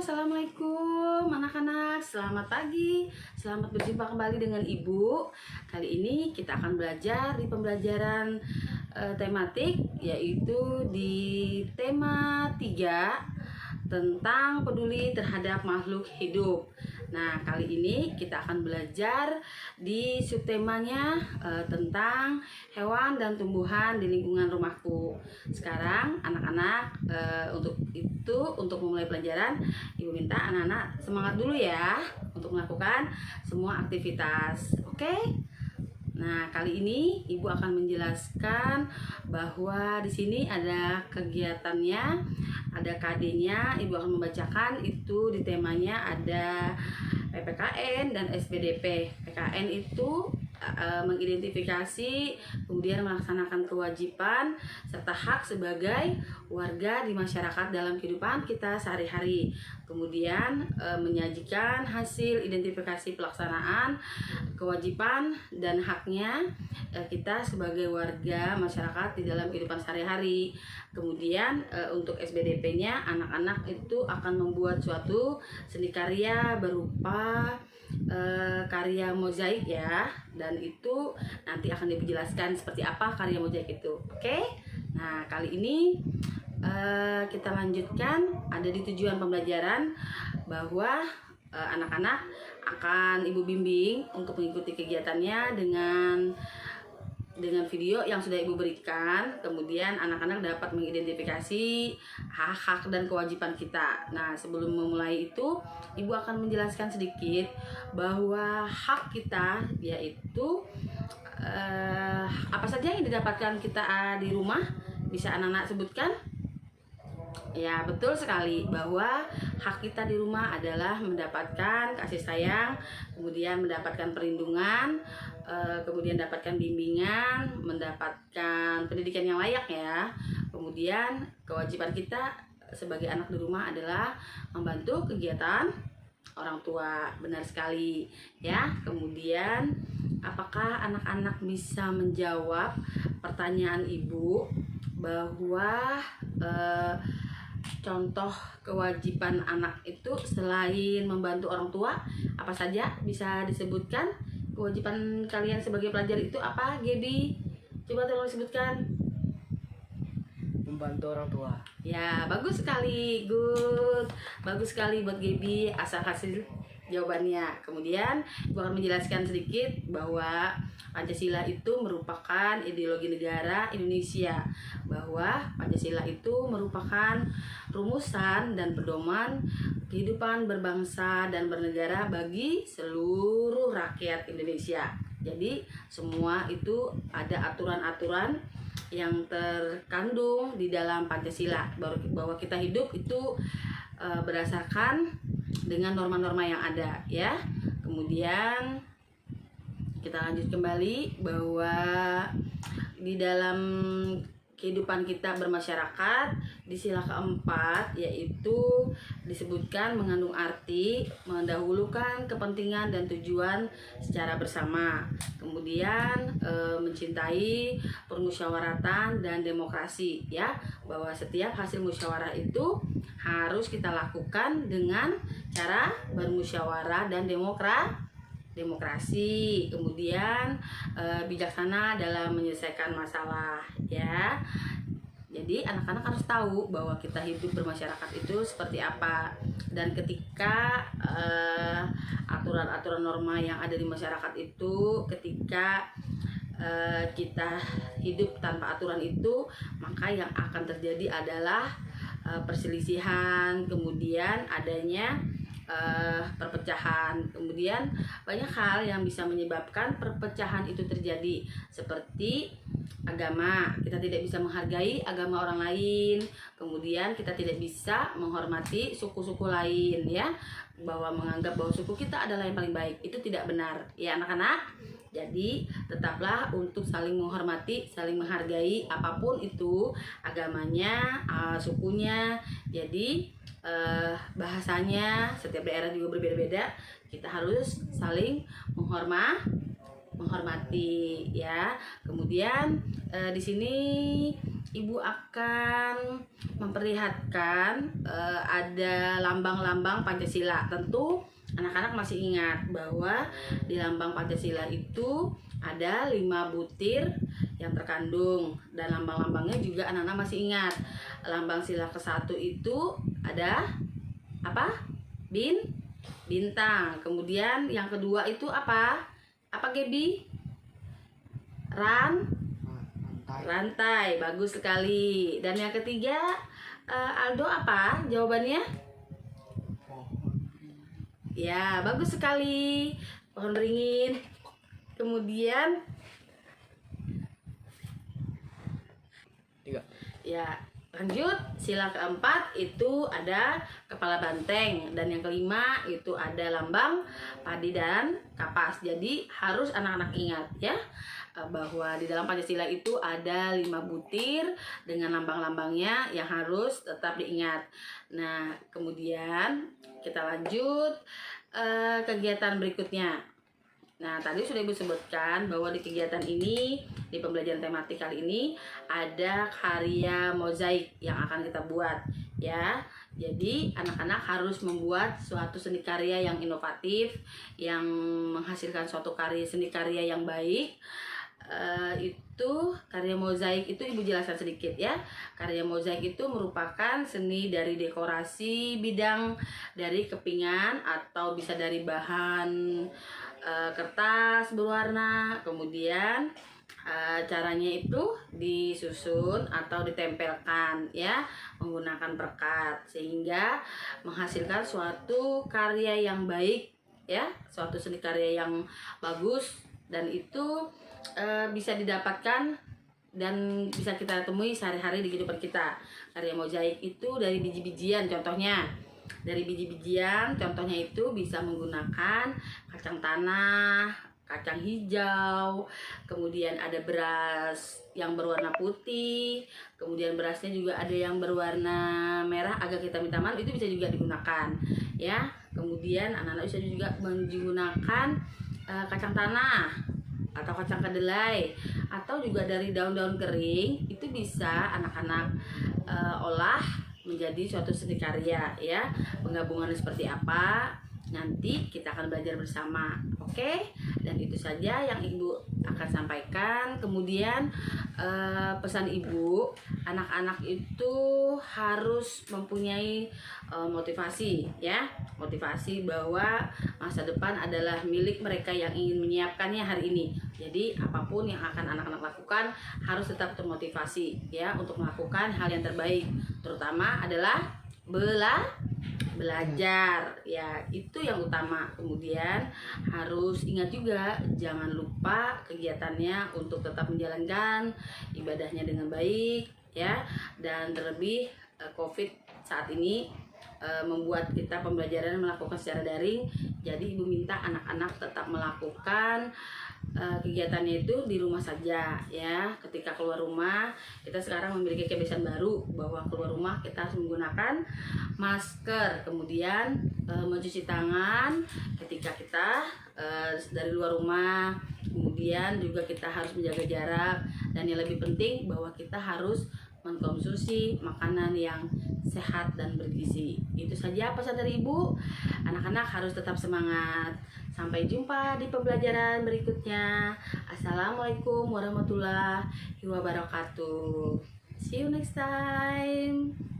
Assalamualaikum anak-anak, selamat pagi. Selamat berjumpa kembali dengan Ibu. Kali ini kita akan belajar di pembelajaran tematik, yaitu di tema 3 tentang peduli terhadap makhluk hidup. Nah, kali ini kita akan belajar di subtemanya tentang hewan dan tumbuhan di lingkungan rumahku. Sekarang anak-anak untuk memulai pelajaran, Ibu minta anak-anak semangat dulu ya untuk melakukan semua aktivitas. Oke? Nah, kali ini Ibu akan menjelaskan bahwa di sini ada kegiatannya, ada KD-nya. Ibu akan membacakan itu di temanya ada PPKN dan SPDP. PKN itu mengidentifikasi, kemudian melaksanakan kewajiban serta hak sebagai warga di masyarakat dalam kehidupan kita sehari-hari. Kemudian menyajikan hasil identifikasi pelaksanaan kewajiban dan haknya kita sebagai warga masyarakat di dalam kehidupan sehari-hari. Kemudian untuk SBDP-nya, anak-anak itu akan membuat suatu seni karya berupa karya mozaik ya, dan itu nanti akan dijelaskan seperti apa karya mozaik itu. Oke? Nah, kali ini kita lanjutkan, ada di tujuan pembelajaran bahwa anak-anak akan Ibu bimbing untuk mengikuti kegiatannya dengan video yang sudah Ibu berikan. Kemudian anak-anak dapat mengidentifikasi hak-hak dan kewajiban kita. Nah, sebelum memulai itu, Ibu akan menjelaskan sedikit bahwa hak kita yaitu apa saja yang didapatkan kita di rumah. Bisa anak-anak sebutkan? Ya, betul sekali bahwa hak kita di rumah adalah mendapatkan kasih sayang, kemudian mendapatkan perlindungan, kemudian mendapatkan bimbingan, mendapatkan pendidikan yang layak ya. Kemudian kewajiban kita sebagai anak di rumah adalah membantu kegiatan orang tua. Benar sekali ya. Kemudian apakah anak-anak bisa menjawab pertanyaan Ibu bahwa contoh kewajiban anak itu selain membantu orang tua apa saja? Bisa disebutkan kewajiban kalian sebagai pelajar itu apa, Gaby? Coba tolong disebutkan. Membantu orang tua. Ya, bagus sekali, good, bagus sekali buat Gaby asal hasil jawabannya. Kemudian Ibu akan menjelaskan sedikit bahwa Pancasila itu merupakan ideologi negara Indonesia, bahwa Pancasila itu merupakan rumusan dan pedoman kehidupan berbangsa dan bernegara bagi seluruh rakyat Indonesia. Jadi semua itu ada aturan-aturan yang terkandung di dalam Pancasila, bahwa kita hidup itu berdasarkan dengan norma-norma yang ada ya. Kemudian kita lanjut kembali bahwa di dalam kehidupan kita bermasyarakat di sila keempat yaitu disebutkan mengandung arti mendahulukan kepentingan dan tujuan secara bersama. Kemudian mencintai permusyawaratan dan demokrasi ya, bahwa setiap hasil musyawarah itu harus kita lakukan dengan cara bermusyawarah dan demokrasi. Kemudian bijaksana dalam menyelesaikan masalah ya. Jadi anak-anak harus tahu bahwa kita hidup bermasyarakat itu seperti apa, dan ketika aturan-aturan norma yang ada di masyarakat itu, ketika kita hidup tanpa aturan itu, maka yang akan terjadi adalah perselisihan, kemudian adanya perpecahan. Kemudian banyak hal yang bisa menyebabkan perpecahan itu terjadi, seperti agama. Kita tidak bisa menghargai agama orang lain, kemudian kita tidak bisa menghormati suku-suku lain ya, bahwa menganggap bahwa suku kita adalah yang paling baik, itu tidak benar ya anak-anak. Jadi tetaplah untuk saling menghormati, saling menghargai apapun itu agamanya, sukunya. Jadi bahasanya setiap daerah juga berbeda-beda. Kita harus saling menghormati ya. Kemudian di sini Ibu akan memperlihatkan ada lambang-lambang Pancasila. Tentu anak-anak masih ingat bahwa di lambang Pancasila itu ada 5 butir yang terkandung, dan lambang-lambangnya juga anak-anak masih ingat. Lambang sila ke-1 itu ada apa? Bintang. Kemudian yang kedua itu apa? Apa, Gebi? Rantai. Bagus sekali. Dan yang ketiga, Aldo, apa jawabannya? Ya, bagus sekali. Pohon beringin. Kemudian ya, lanjut. Sila keempat itu ada kepala banteng, dan yang kelima itu ada lambang padi dan kapas. Jadi harus anak-anak ingat ya, bahwa di dalam Pancasila itu ada 5 butir dengan lambang-lambangnya yang harus tetap diingat. Nah, kemudian kita lanjut kegiatan berikutnya. Nah, tadi sudah Ibu sebutkan bahwa di kegiatan ini, di pembelajaran tematik kali ini, ada karya mozaik yang akan kita buat ya. Jadi anak-anak harus membuat suatu seni karya yang inovatif, yang menghasilkan suatu seni karya yang baik. Itu karya mozaik itu Ibu jelaskan sedikit ya. Karya mozaik itu merupakan seni dari dekorasi bidang dari kepingan, atau bisa dari bahan kertas berwarna. Kemudian caranya itu disusun atau ditempelkan ya, menggunakan perkat, sehingga menghasilkan suatu karya yang baik ya, suatu seni karya yang bagus, dan itu bisa didapatkan dan bisa kita temui sehari-hari di kehidupan kita. Karya mozaik itu dari biji-bijian, contohnya dari biji-bijian, contohnya itu bisa menggunakan kacang tanah, kacang hijau, kemudian ada beras yang berwarna putih, kemudian berasnya juga ada yang berwarna merah agak hitam-hitaman, itu bisa juga digunakan ya. Kemudian anak-anak bisa juga menggunakan kacang tanah atau kacang kedelai, atau juga dari daun-daun kering, itu bisa anak-anak olah menjadi suatu seni karya ya. Penggabungannya seperti apa nanti kita akan belajar bersama. Oke, dan itu saja yang Ibu akan sampaikan. Kemudian pesan Ibu, anak-anak itu harus mempunyai motivasi ya, motivasi bahwa masa depan adalah milik mereka yang ingin menyiapkannya hari ini. Jadi apapun yang akan anak-anak lakukan harus tetap termotivasi ya, untuk melakukan hal yang terbaik, terutama adalah belajar ya, itu yang utama. Kemudian harus ingat juga, jangan lupa kegiatannya untuk tetap menjalankan ibadahnya dengan baik ya. Dan terlebih COVID saat ini membuat kita pembelajaran melakukan secara daring. Jadi Ibu minta anak-anak tetap melakukan kegiatannya itu di rumah saja ya. Ketika keluar rumah, kita sekarang memiliki kebiasaan baru bahwa keluar rumah kita harus menggunakan masker, kemudian mencuci tangan ketika kita dari luar rumah, kemudian juga kita harus menjaga jarak, dan yang lebih penting bahwa kita harus mengkonsumsi makanan yang sehat dan bergizi. Itu saja pesan dari Ibu. Anak-anak harus tetap semangat. Sampai jumpa di pembelajaran berikutnya. Assalamualaikum warahmatullahi wabarakatuh. See you next time.